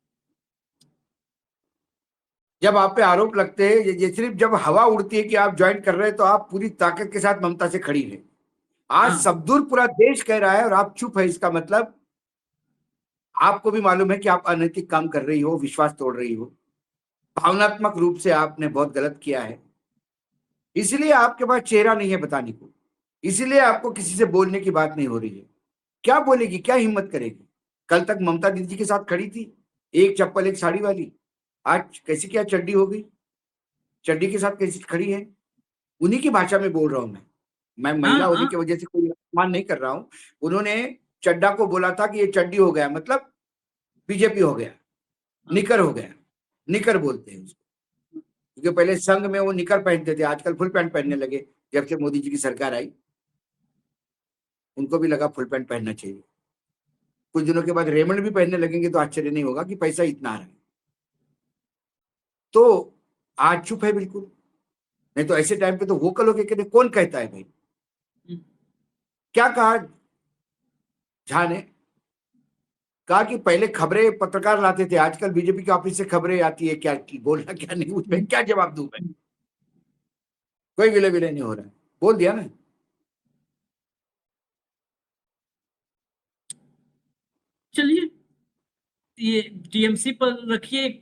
जब आप पे आरोप लगते हैं, ये सिर्फ जब हवा उड़ती है कि आप ज्वाइन कर रहे हैं तो आप पूरी ताकत के साथ ममता से खड़ी है। आज सबदूर पूरा देश कह रहा है और आप चुप है, इसका मतलब आपको भी मालूम है कि आप अनैतिक काम कर रही हो, विश्वास तोड़ रही हो, भावनात्मक रूप से आपने बहुत गलत किया है, इसलिए आपके पास चेहरा नहीं है बताने को, इसीलिए आपको किसी से बोलने की बात नहीं हो रही है। क्या बोलेगी, क्या हिम्मत करेगी? कल तक ममता दीदी के साथ खड़ी थी, एक चप्पल एक साड़ी वाली, आज कैसी क्या चड्डी हो गई, चड्डी के साथ कैसी खड़ी है? उन्हीं की भाषा में बोल रहा हूं मैं महिला होने की वजह से कोई अपमान नहीं कर रहा हूं। उन्होंने चड्डा को बोला था कि ये चड्डी हो गया, मतलब बीजेपी हो गया, निकर हो गया, निकर बोलते हैं उसको, क्योंकि पहले संघ में वो निकर पहनते थे, आजकल फुल पैंट पहनने लगे। जब से मोदी जी की सरकार आई उनको भी लगा फुल पैंट पहनना चाहिए, कुछ दिनों के बाद रेमंड भी पहनने लगेंगे तो आश्चर्य नहीं होगा कि पैसा इतना आ रहा है। तो आज चुप है बिल्कुल, नहीं तो ऐसे टाइम पे तो वोकल होके कहते, कौन कहता है भाई? क्या कहा झा ने? कहा कि पहले खबरें पत्रकार लाते थे, आजकल बीजेपी के ऑफिस से खबरें आती है, क्या बोलना क्या नहीं, उसमें क्या जवाब दूं मैं? कोई विले नहीं हो रहा है, बोल दिया ना।
चलिए ये टीएमसी पर रखिए, एक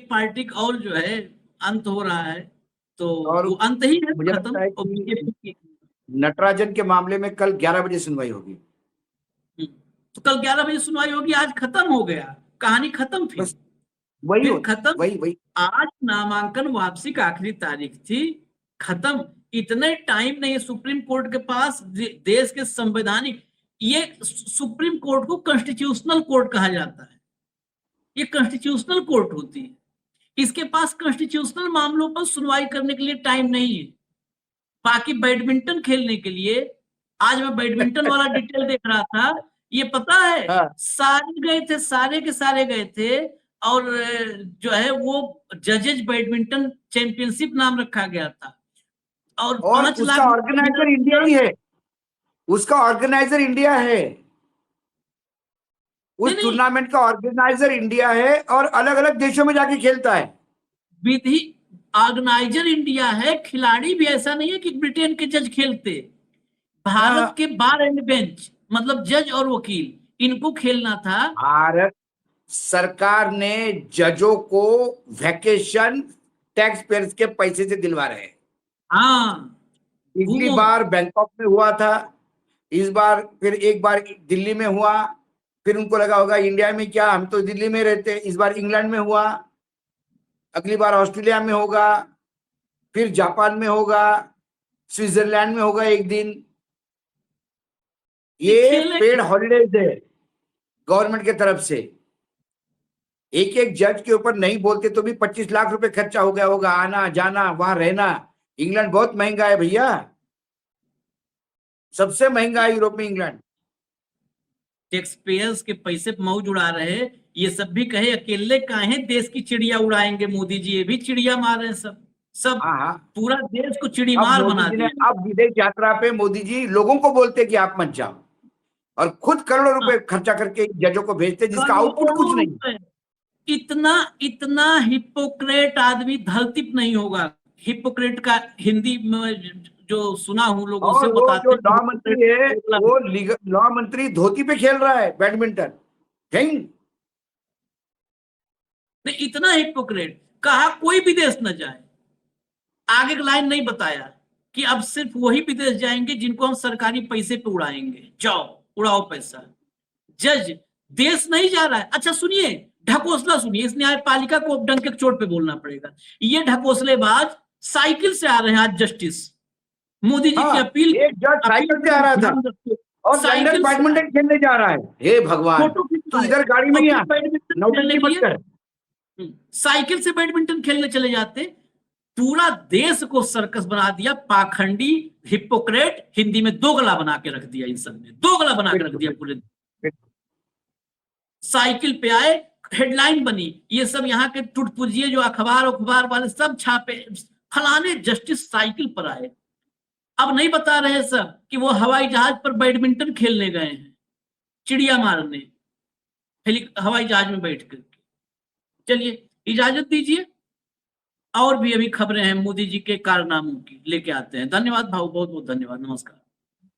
पार्टी का और जो है अंत हो रहा है, तो
और
वो अंत ही है,
मुझे
खत्म।
लगता है कि नटराजन के मामले में कल 11 बजे सुनवाई होगी।
तो कल 11 बजे सुनवाई होगी, आज खत्म हो गया, कहानी खत्म। फिर
वही
खत्म,
वही
आज नामांकन वापसी का आखिरी तारीख थी, खत्म। इतने टाइम नहीं सुप्रीम कोर्ट के पास, देश के संवैधानिक, ये सुप्रीम कोर्ट को कॉन्स्टिट्यूशनल कोर्ट कहा जाता है, ये कॉन्स्टिट्यूशनल कोर्ट होती है, इसके पास कॉन्स्टिट्यूशनल मामलों पर सुनवाई करने के लिए टाइम नहीं है। बाकी बैडमिंटन खेलने के लिए, आज मैं बैडमिंटन वाला डिटेल देख रहा था, ये पता है सारे गए थे, सारे के सारे गए थे, और जो है वो जजेज बैडमिंटन चैंपियनशिप नाम रखा गया था, और 5 लाख
ऑर्गेनाइजर इंडिया ही है, उसका ऑर्गेनाइजर इंडिया है, उस टूर्नामेंट का ऑर्गेनाइजर इंडिया है और अलग अलग देशों में जाके खेलता है।
विधि ऑर्गेनाइजर इंडिया है, खिलाड़ी भी ऐसा नहीं है कि ब्रिटेन के जज खेलते, भारत के बार एंड बेंच, मतलब जज और वकील, इनको खेलना था।
भारत सरकार ने जजों को वैकेशन टैक्स पेयर्स के पैसे से दिलवा रहे हैं। पिछली बार बैंकॉक में हुआ था, इस बार फिर एक बार दिल्ली में हुआ, फिर उनको लगा होगा इंडिया में क्या, हम तो दिल्ली में रहते, इस बार इंग्लैंड में हुआ, अगली बार ऑस्ट्रेलिया में होगा, फिर जापान में होगा, स्विट्जरलैंड में होगा एक दिन। ये पेड हॉलीडेज है गवर्नमेंट की तरफ से। एक एक जज के ऊपर नहीं बोलते तो भी 25 लाख रुपए खर्चा हो गया होगा, आना जाना, वहां रहना। इंग्लैंड बहुत महंगा है भैया, सबसे महंगा है यूरोप में इंग्लैंड।
टैक्स पेयर्स के पैसे मौज उड़ा रहे, ये सब भी कहे अकेले काहे देश की चिड़िया उड़ाएंगे मोदी जी, ये भी चिड़िया मार रहे हैं सब पूरा देश को चिड़ीमार बना दिया।
अब विदेश यात्रा पे मोदी जी लोगों को बोलते कि आप मत जाओ, और खुद करोड़ों रुपए खर्चा करके जजों को भेजते, जिसका आउटपुट कुछ नहीं।
इतना हिपोक्रेट आदमी धरती नहीं होगा। हिपोक्रेट का हिंदी में जो सुना हूं लोगों से बताते,
जो लॉ मंत्री है वो लॉ मंत्री धोती पे खेल रहा है बैडमिंटन।
नहीं, इतना हिपोक्रेट, कहा कोई विदेश न जाए, आगे की लाइन नहीं बताया कि अब सिर्फ वही विदेश जाएंगे जिनको हम सरकारी पैसे पे उड़ाएंगे, जाओ उड़ाओ पैसा। जज देश नहीं जा रहा है। अच्छा सुनिए, ढकोसला सुनिए, इस न्यायपालिका को अब डंक के चोट पे बोलना पड़ेगा। ये ढकोसलेबाज साइकिल से आ रहे हैं आज जस्टिस मोदी जी की अपील,
एक जज साइकिल से आ रहा था और लंदन बैडमिंटन खेलने जा रहा है। हे भगवान, तू इधर गाड़ी में ही आ, नौटंकी मत कर।
साइकिल से बैडमिंटन खेलने चले जाते। पूरा देश को सर्कस बना दिया, पाखंडी, हिपोक्रेट, हिंदी में दोगला बना के रख दिया। इन सब ने दोगला बना के रख दिया पूरे। साइकिल पे आए, हेडलाइन बनी, ये सब यहाँ के टुटपुजिए जो अखबार वाले सब छापे, फलाने जस्टिस साइकिल पर आए। अब नहीं बता रहे सब कि वो हवाई जहाज पर बैडमिंटन खेलने गए हैं, चिड़िया मारने, हवाई जहाज में बैठ कर। चलिए इजाजत दीजिए, और भी अभी खबरें हैं मोदी जी के कारनामों की लेके आते हैं। धन्यवाद भाऊ, बहुत बहुत धन्यवाद, नमस्कार।